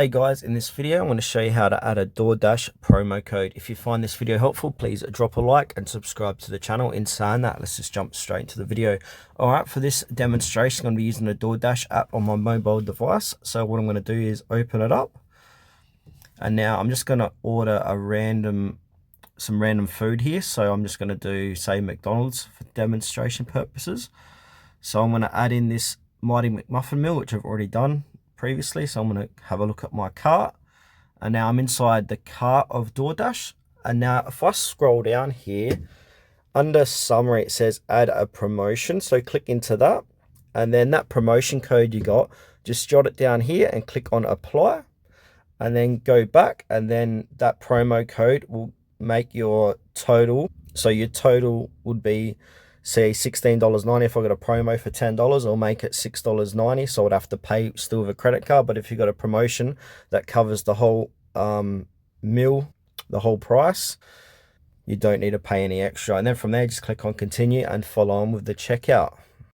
Hey guys, in this video I'm going to show you how to add a DoorDash promo code. If you find this video helpful, please drop a like and subscribe to the channel. In saying that, let's just jump straight into the video. Alright, for this demonstration I'm going to be using the DoorDash app on my mobile device. So what I'm going to do is open it up, and now I'm just going to order some random food here. So I'm just going to do, say, McDonald's for demonstration purposes. So I'm going to add in this Mighty McMuffin meal, which I've already done previously. So I'm going to have a look at my cart, and now I'm inside the cart of DoorDash. And now if I scroll down here under summary, it says add a promotion. So click into that, and then that promotion code you got, just jot it down here and click on apply, and then go back, and then that promo code will make your total. So your total would be, say, $16.90. If I got a promo for $10, I'll make it $6.90. So I'd have to pay still with a credit card. But if you got a promotion that covers the whole meal, the whole price, you don't need to pay any extra. And then from there, just click on continue and follow on with the checkout.